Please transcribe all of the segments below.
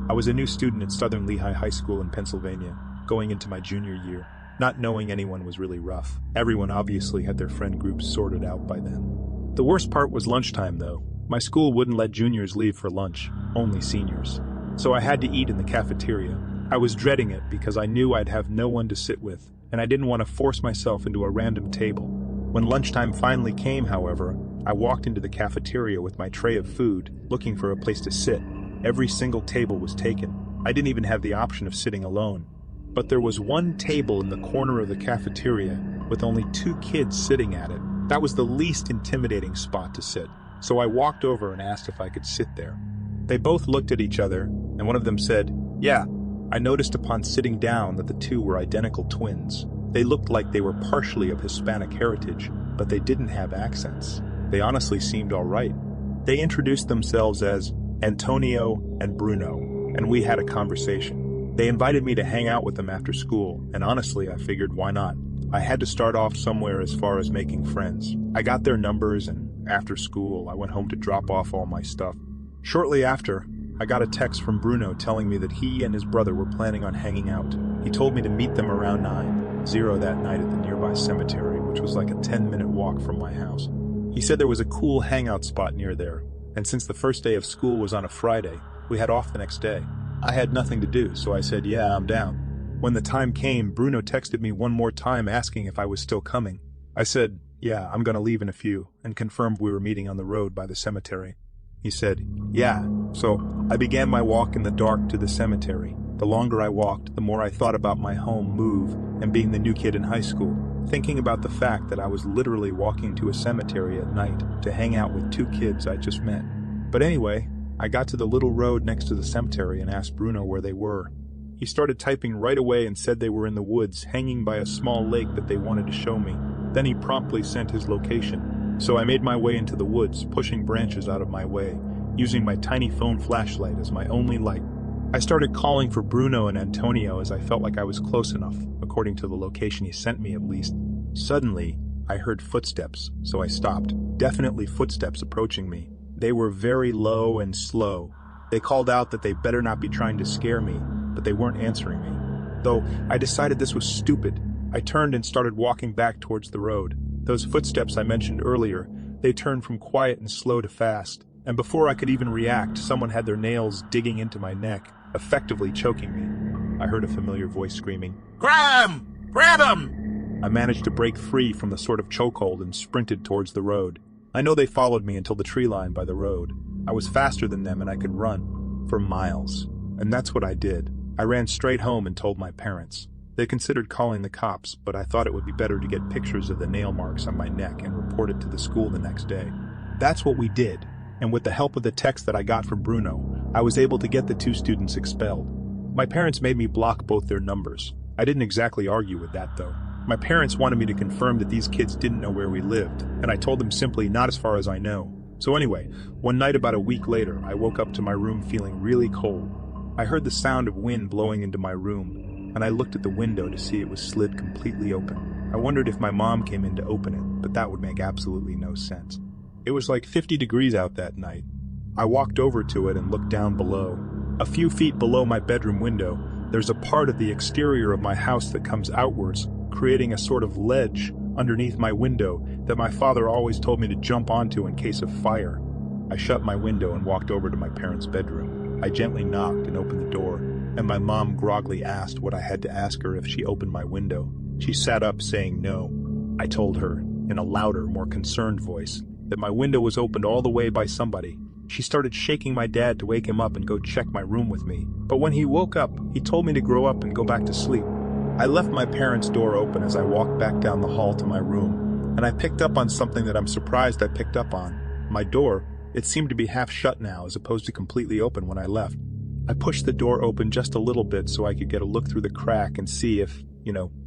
I was a new student at Southern Lehigh High School in Pennsylvania, going into my junior year. Not knowing anyone was really rough. Everyone obviously had their friend groups sorted out by then. The worst part was lunchtime, though. My school wouldn't let juniors leave for lunch, only seniors. So I had to eat in the cafeteria. I was dreading it because I knew I'd have no one to sit with, and I didn't want to force myself into a random table. When lunchtime finally came, however, I walked into the cafeteria with my tray of food, looking for a place to sit. Every single table was taken. I didn't even have the option of sitting alone. But there was one table in the corner of the cafeteria with only 2 kids sitting at it. That was the least intimidating spot to sit. So I walked over and asked if I could sit there. They both looked at each other, and one of them said, "Yeah." I noticed upon sitting down that the 2 were identical twins. They looked like they were partially of Hispanic heritage, but they didn't have accents. They honestly seemed all right. They introduced themselves as Antonio and Bruno, and we had a conversation. They invited me to hang out with them after school, and honestly, I figured why not? I had to start off somewhere as far as making friends. I got their numbers, and after school, I went home to drop off all my stuff. Shortly after, I got a text from Bruno telling me that he and his brother were planning on hanging out. He told me to meet them around 9:00 that night at the nearby cemetery, which was like a 10-minute walk from my house. He said there was a cool hangout spot near there, and since the first day of school was on a Friday, we had off the next day. I had nothing to do, so I said, "Yeah, I'm down." When the time came, Bruno texted me one more time asking if I was still coming. I said, "Yeah, I'm gonna leave in a few," and confirmed we were meeting on the road by the cemetery. He said, "Yeah." So I began my walk in the dark to the cemetery. The longer I walked, the more I thought about my home move and being the new kid in high school, thinking about the fact that I was literally walking to a cemetery at night to hang out with 2 kids I just met. But anyway, I got to the little road next to the cemetery and asked Bruno where they were. He started typing right away and said they were in the woods, hanging by a small lake that they wanted to show me. Then he promptly sent his location. So I made my way into the woods, pushing branches out of my way, using my tiny phone flashlight as my only light. I started calling for Bruno and Antonio as I felt like I was close enough, according to the location he sent me at least. Suddenly, I heard footsteps, so I stopped. Definitely footsteps approaching me. They were very low and slow. They called out that they better not be trying to scare me, but they weren't answering me. Though I decided this was stupid, I turned and started walking back towards the road. Those footsteps I mentioned earlier, they turned from quiet and slow to fast, and before I could even react, someone had their nails digging into my neck, effectively choking me. I heard a familiar voice screaming, "Grab him! Grab him!" I managed to break free from the sort of chokehold and sprinted towards the road. I know they followed me until the tree line by the road. I was faster than them and I could run for miles. And that's what I did. I ran straight home and told my parents. They considered calling the cops, but I thought it would be better to get pictures of the nail marks on my neck and report it to the school the next day. That's what we did, and with the help of the text that I got from Bruno, I was able to get the 2 students expelled. My parents made me block both their numbers. I didn't exactly argue with that, though. My parents wanted me to confirm that these kids didn't know where we lived, and I told them simply, "Not as far as I know." So anyway, one night about a week later, I woke up to my room feeling really cold. I heard the sound of wind blowing into my room, and I looked at the window to see it was slid completely open. I wondered if my mom came in to open it, but that would make absolutely no sense. It was like 50 degrees out that night. I walked over to it and looked down below. A few feet below my bedroom window, there's a part of the exterior of my house that comes outwards, creating a sort of ledge underneath my window that my father always told me to jump onto in case of fire. I shut my window and walked over to my parents' bedroom. I gently knocked and opened the door, and my mom groggily asked what I had to ask her if she opened my window. She sat up saying no. I told her, in a louder, more concerned voice, that my window was opened all the way by somebody. She started shaking my dad to wake him up and go check my room with me. But when he woke up, he told me to grow up and go back to sleep. I left my parents' door open as I walked back down the hall to my room, and I picked up on something that I'm surprised I picked up on. My door, it seemed to be half shut now as opposed to completely open when I left. I pushed the door open just a little bit so I could get a look through the crack and see if,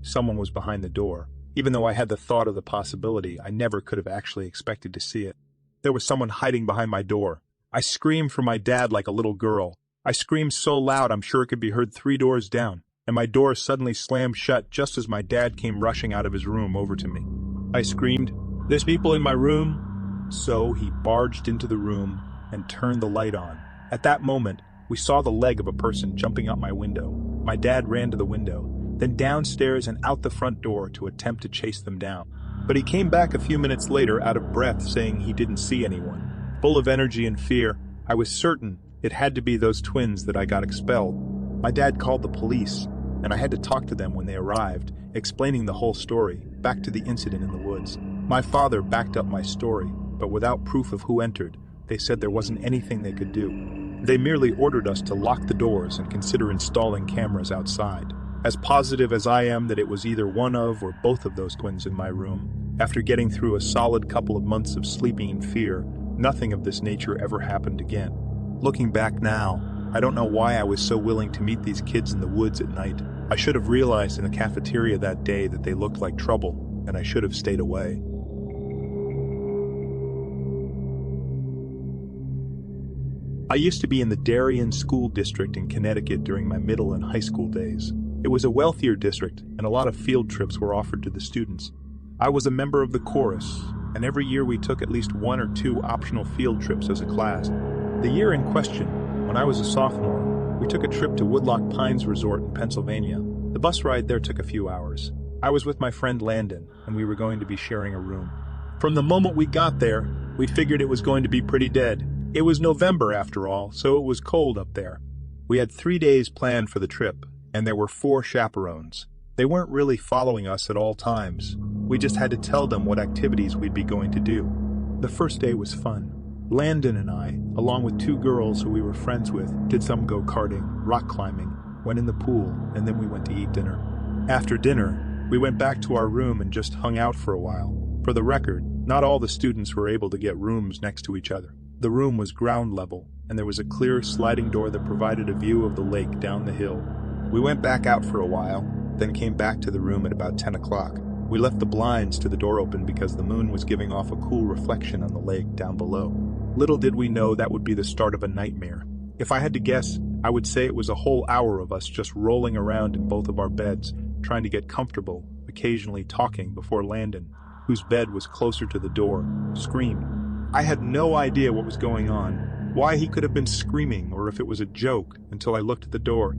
someone was behind the door. Even though I had the thought of the possibility, I never could have actually expected to see it. There was someone hiding behind my door. I screamed for my dad like a little girl. I screamed so loud I'm sure it could be heard 3 doors down, and my door suddenly slammed shut just as my dad came rushing out of his room over to me. I screamed, "There's people in my room!" So he barged into the room and turned the light on. At that moment, We saw the leg of a person jumping out my window. My dad ran to the window, then downstairs and out the front door to attempt to chase them down. But he came back a few minutes later out of breath saying he didn't see anyone. Full of energy and fear, I was certain it had to be those twins that I got expelled. My dad called the police, and I had to talk to them when they arrived, explaining the whole story, back to the incident in the woods. My father backed up my story, but without proof of who entered, they said there wasn't anything they could do. They merely ordered us to lock the doors and consider installing cameras outside. As positive as I am that it was either one of or both of those twins in my room, after getting through a solid couple of months of sleeping in fear, nothing of this nature ever happened again. Looking back now, I don't know why I was so willing to meet these kids in the woods at night. I should have realized in the cafeteria that day that they looked like trouble, and I should have stayed away. I used to be in the Darien School District in Connecticut during my middle and high school days. It was a wealthier district, and a lot of field trips were offered to the students. I was a member of the chorus, and every year we took at least 1 or 2 optional field trips as a class. The year in question, when I was a sophomore, we took a trip to Woodloch Pines Resort in Pennsylvania. The bus ride there took a few hours. I was with my friend Landon, and we were going to be sharing a room. From the moment we got there, we figured it was going to be pretty dead. It was November after all, so it was cold up there. We had 3 days planned for the trip, and there were 4 chaperones. They weren't really following us at all times. We just had to tell them what activities we'd be going to do. The first day was fun. Landon and I, along with 2 girls who we were friends with, did some go-karting, rock climbing, went in the pool, and then we went to eat dinner. After dinner, we went back to our room and just hung out for a while. For the record, not all the students were able to get rooms next to each other. The room was ground level, and there was a clear sliding door that provided a view of the lake down the hill. We went back out for a while, then came back to the room at about 10 o'clock. We left the blinds to the door open because the moon was giving off a cool reflection on the lake down below. Little did we know that would be the start of a nightmare. If I had to guess, I would say it was a whole hour of us just rolling around in both of our beds, trying to get comfortable, occasionally talking before Landon, whose bed was closer to the door, screamed. I had no idea what was going on, why he could have been screaming, or if it was a joke, until I looked at the door.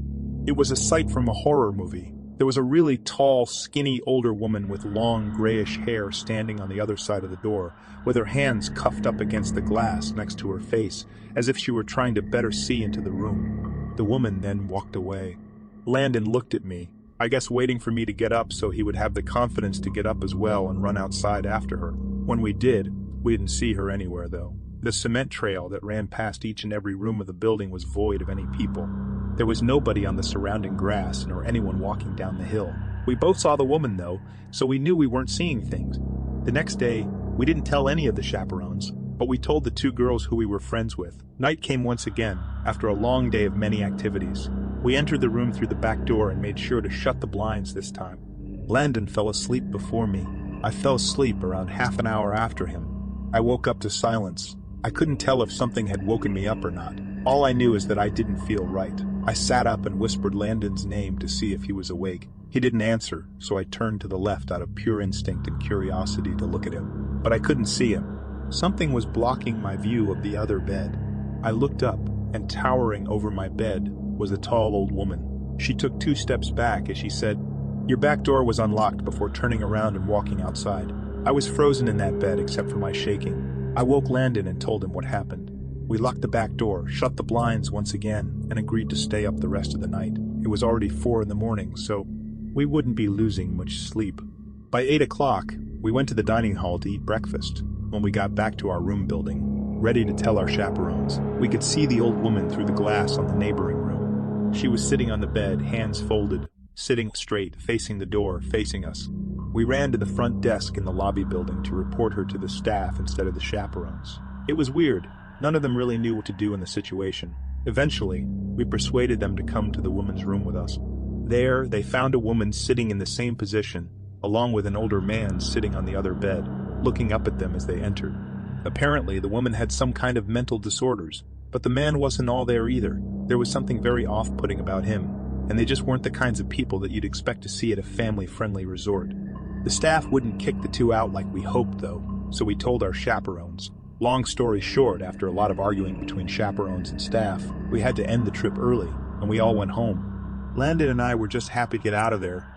It was a sight from a horror movie. There was a really tall, skinny older woman with long, grayish hair standing on the other side of the door, with her hands cuffed up against the glass next to her face, as if she were trying to better see into the room. The woman then walked away. Landon looked at me, I guess waiting for me to get up so he would have the confidence to get up as well and run outside after her. When we did, we didn't see her anywhere, though. The cement trail that ran past each and every room of the building was void of any people. There was nobody on the surrounding grass nor anyone walking down the hill. We both saw the woman, though, so we knew we weren't seeing things. The next day, we didn't tell any of the chaperones, but we told the 2 girls who we were friends with. Night came once again, after a long day of many activities. We entered the room through the back door and made sure to shut the blinds this time. Landon fell asleep before me. I fell asleep around half an hour after him. I woke up to silence. I couldn't tell if something had woken me up or not. All I knew is that I didn't feel right. I sat up and whispered Landon's name to see if he was awake. He didn't answer, so I turned to the left out of pure instinct and curiosity to look at him. But I couldn't see him. Something was blocking my view of the other bed. I looked up, and towering over my bed was a tall old woman. She took 2 steps back as she said, "Your back door was unlocked," before turning around and walking outside. I was frozen in that bed except for my shaking. I woke Landon and told him what happened. We locked the back door, shut the blinds once again, and agreed to stay up the rest of the night. It was already 4 in the morning, so we wouldn't be losing much sleep. By 8 o'clock, we went to the dining hall to eat breakfast. When we got back to our room building, ready to tell our chaperones, we could see the old woman through the glass on the neighboring room. She was sitting on the bed, hands folded, sitting straight, facing the door, facing us. We ran to the front desk in the lobby building to report her to the staff instead of the chaperones. It was weird. None of them really knew what to do in the situation. Eventually, we persuaded them to come to the woman's room with us. There, they found a woman sitting in the same position, along with an older man sitting on the other bed, looking up at them as they entered. Apparently, the woman had some kind of mental disorders, but the man wasn't all there either. There was something very off-putting about him, and they just weren't the kinds of people that you'd expect to see at a family-friendly resort. The staff wouldn't kick the 2 out like we hoped, though, so we told our chaperones. Long story short, after a lot of arguing between chaperones and staff, we had to end the trip early, and we all went home. Landon and I were just happy to get out of there,